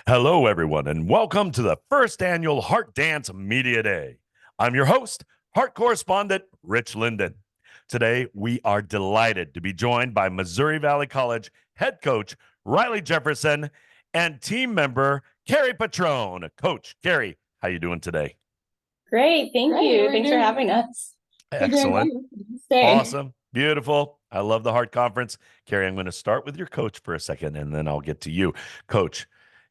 Hello, everyone, and welcome to the first annual Heart Dance Media Day. I'm your host, Heart correspondent Rich Linden. Today, we are delighted to be joined by Missouri Valley College head coach Riley Jefferson and team member Carrie Patrone. Coach Carrie, how you doing today? Great, thank you. Thanks for having us. We're doing Excellent. great. Stay. Awesome. Beautiful. I love the Heart Conference. Carrie, I'm going to start with your coach for a second, and then I'll get to you. Coach,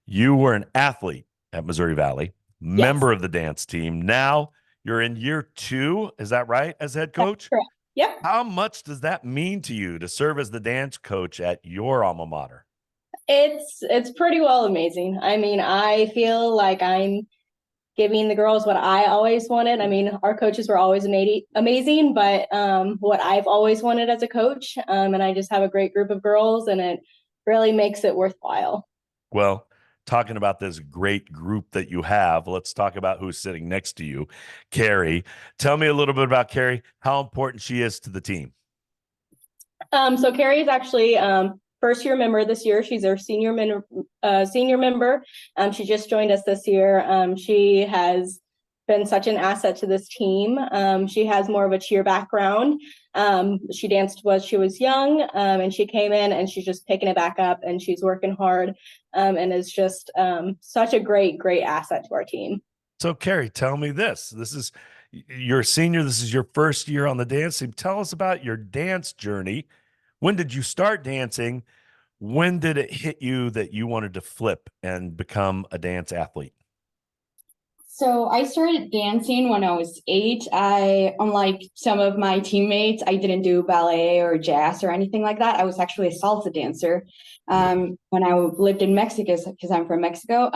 you were an athlete at Missouri Valley, Yes, member of the dance team. Now you're in year 2. Is that right, as head that's coach? correct. Yep. How much does that mean to you to serve as the dance coach at your alma mater? It's pretty well amazing. I mean, I feel like I'm giving the girls what I always wanted. I mean, our coaches were always amazing, but what I've always wanted as a coach. And I just have a great group of girls, and it really makes it worthwhile. Well, talking about this great group that you have, let's talk about who's sitting next to you. Carrie, tell me a little bit about Carrie, how important she is to the team. So Carrie is actually first year member this year. She's our senior member. She just joined us this year. She has been such an asset to this team. She has more of a cheer background. She danced when she was young, and she came in and she's just picking it back up, and she's working hard, and is just such a great asset to our team. So, Carrie, tell me this. This is you're a senior. This is your first year on the dance team. Tell us about your dance journey. When did you start dancing? When did it hit you that you wanted to flip and become a dance athlete? So I started dancing when I was 8. Unlike some of my teammates, I didn't do ballet or jazz or anything like that. I was actually a salsa dancer when I lived in Mexico, because I'm from Mexico.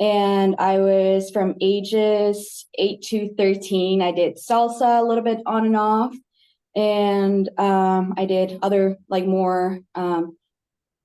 And I was from ages 8 to 13. I did salsa a little bit on and off. And I did other more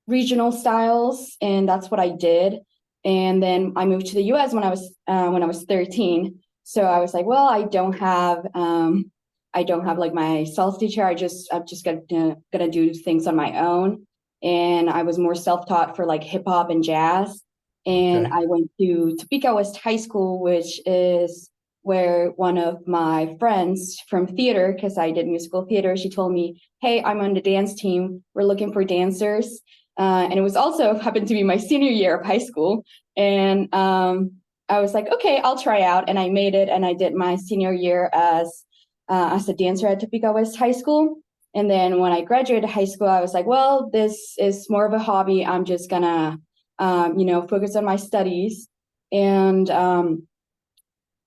regional styles, and that's what I did. And then I moved to the U.S. when I was 13. So I was like, well, I don't have like my salsa teacher. I'm just gonna do things on my own. And I was more self-taught for like hip hop and jazz. And Okay. I went to Topeka West High School, which is where one of my friends from theater, because I did musical theater, she told me, hey, I'm on the dance team. We're looking for dancers. And it was also happened to be my senior year of high school. And I was like, okay, I'll try out. And I made it. And I did my senior year as a dancer at Topeka West High School. And then when I graduated high school, I was like, well, this is more of a hobby. I'm just gonna, focus on my studies. And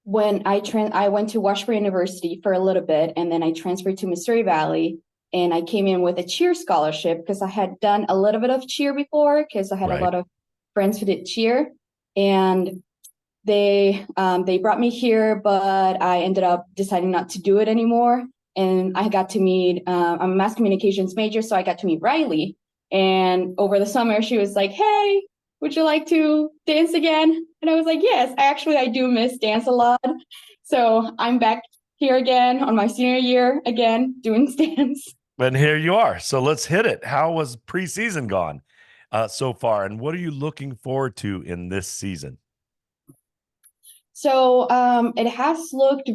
when I went to Washburn University for a little bit, and then I transferred to Missouri Valley, and I came in with a cheer scholarship because I had done a little bit of cheer before, because I had a Right. lot of friends who did cheer, and they brought me here, but I ended up deciding not to do it anymore. And I got to meet, I'm a mass communications major, so I got to meet Riley. And over the summer, she was like, hey, would you like to dance again? And I was like, yes, I do miss dance a lot. So I'm back here again on my senior year, again, doing dance. And here you are. So let's hit it. How was preseason gone so far? And what are you looking forward to in this season? So it has looked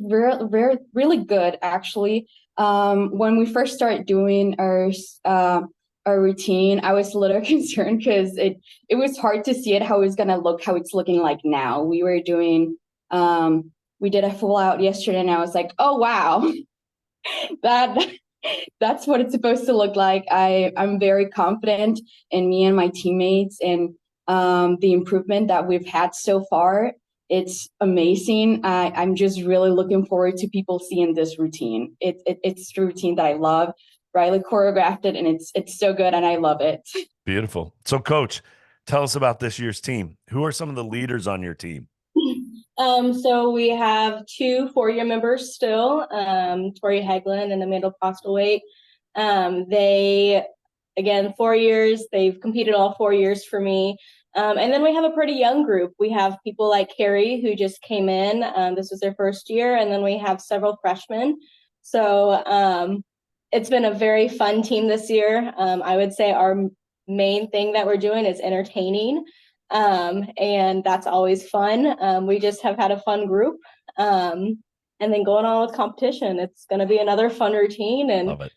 really good, actually. When we first started doing our routine, I was a little concerned because it was hard to see it how it's gonna look, how it's looking like now. We did a full out yesterday, and I was like, oh wow, that that's what it's supposed to look like. I'm very confident in me and my teammates, and the improvement that we've had so far. It's amazing. I'm just really looking forward to people seeing this routine. It's the routine that I love. Riley choreographed it, and it's so good, and I love it. Beautiful. So, Coach, tell us about this year's team. Who are some of the leaders on your team? So we have 2 4-year members still, Tori Haglund and Amanda Postlewaite. They, again, 4 years. They've competed all 4 years for me. And then we have a pretty young group. We have people like Carrie, who just came in. This was their first year. And then we have several freshmen. So it's been a very fun team this year. I would say our main thing that we're doing is entertaining. And that's always fun. We just have had a fun group. And then going on with competition, it's going to be another fun routine. And Love it.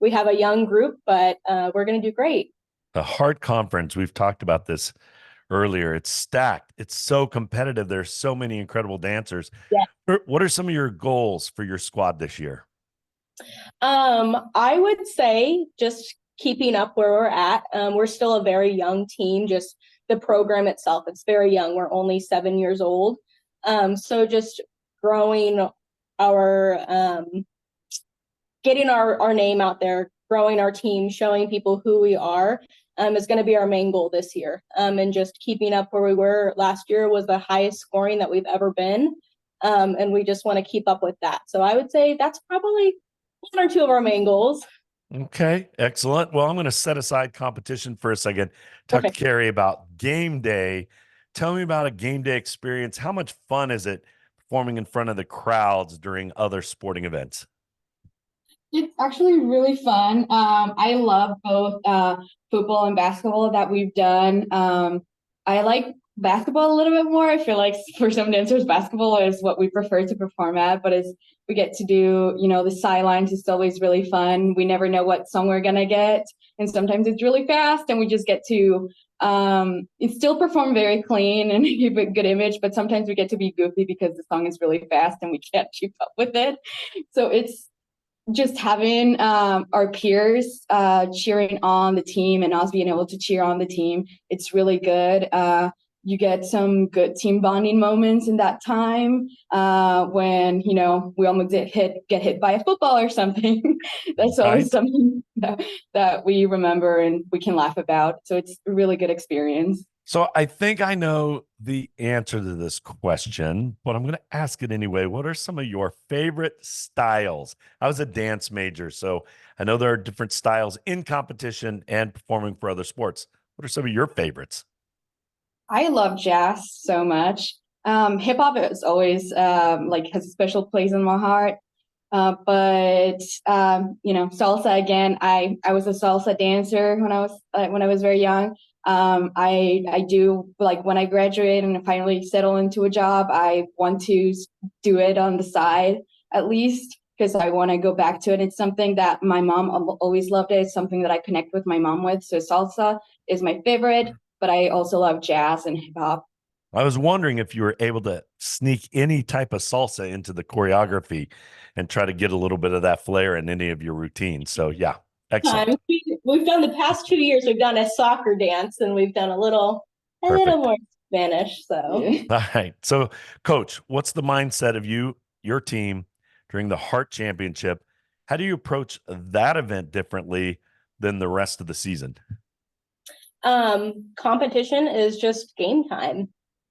we have a young group, but we're going to do great. The Heart Conference, we've talked about this earlier. It's stacked. It's so competitive. There's so many incredible dancers. Yeah. What are some of your goals for your squad this year? I would say just keeping up where we're at. We're still a very young team. Just the program itself, it's very young. We're only 7 years old. So just growing our, getting our name out there, growing our team, showing people who we are, is going to be our main goal this year. And just keeping up where we were last year was the highest scoring that we've ever been. And we just want to keep up with that. So I would say that's probably one or two of our main goals. Okay, excellent. Well, I'm going to set aside competition for a second. Talk to Carrie about game day. Tell me about a game day experience. How much fun is it performing in front of the crowds during other sporting events? It's actually really fun. I love both football and basketball that we've done. I like basketball a little bit more. I feel like for some dancers, basketball is what we prefer to perform at, but as we get to do, the sidelines, it's always really fun. We never know what song we're gonna get, and sometimes it's really fast, and we just get to it still perform very clean and give a good image, but sometimes we get to be goofy because the song is really fast and we can't keep up with it. So it's just having our peers cheering on the team and us being able to cheer on the team. It's really good. You get some good team bonding moments in that time when, we almost get hit by a football or something. That's always something that we remember and we can laugh about. So it's a really good experience. So I think I know the answer to this question, but I'm going to ask it anyway. What are some of your favorite styles? I was a dance major, so I know there are different styles in competition and performing for other sports. What are some of your favorites? I love jazz so much. Hip hop is always has a special place in my heart. But salsa again. I was a salsa dancer when I was very young. I do, like, when I graduate and finally settle into a job, I want to do it on the side at least because I want to go back to it. It's something that my mom always loved. It's something that I connect with my mom with. So salsa is my favorite, but I also love jazz and hip hop. I was wondering if you were able to sneak any type of salsa into the choreography and try to get a little bit of that flair in any of your routines. So yeah, excellent. We've done the past 2 years, we've done a soccer dance and we've done a little more Spanish. So all right. So Coach, what's the mindset of your team during the Heart Championship? How do you approach that event differently than the rest of the season? Competition is just game time.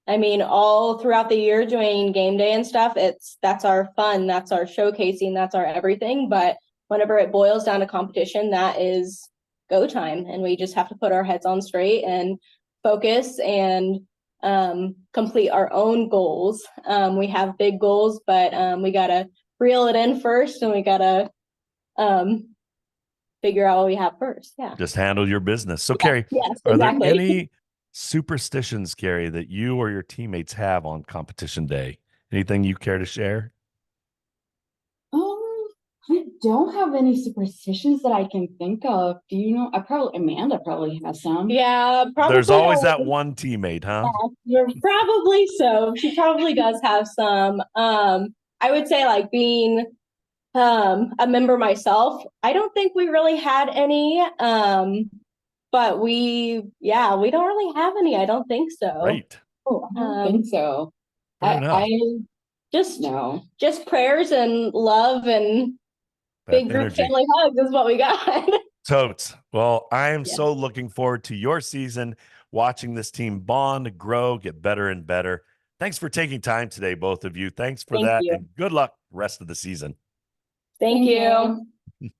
I mean, all throughout the year doing game day and stuff, that's our fun, that's our showcasing, that's our everything. But whenever it boils down to competition, that is go time. And we just have to put our heads on straight and focus and complete our own goals. We have big goals, but we got to reel it in first and we got to figure out what we have first. Yeah. Just handle your business. So Carrie, yes, are exactly. there any superstitions, Carrie, that you or your teammates have on competition day? Anything you care to share? I don't have any superstitions that I can think of. Do you know? Amanda probably has some. Yeah, probably. There's always that one teammate, huh? Yeah, probably so. She probably does have some. I would say, like, being a member myself, I don't think we really had any. But we don't really have any. I don't think so. Right. Oh, I don't think so. I just no. Just prayers and love and big group family hugs is what we got. Totes. Well, I am so looking forward to your season, watching this team bond, grow, get better and better. Thanks for taking time today, both of you. Thanks for that. And good luck rest of the season. Thank you.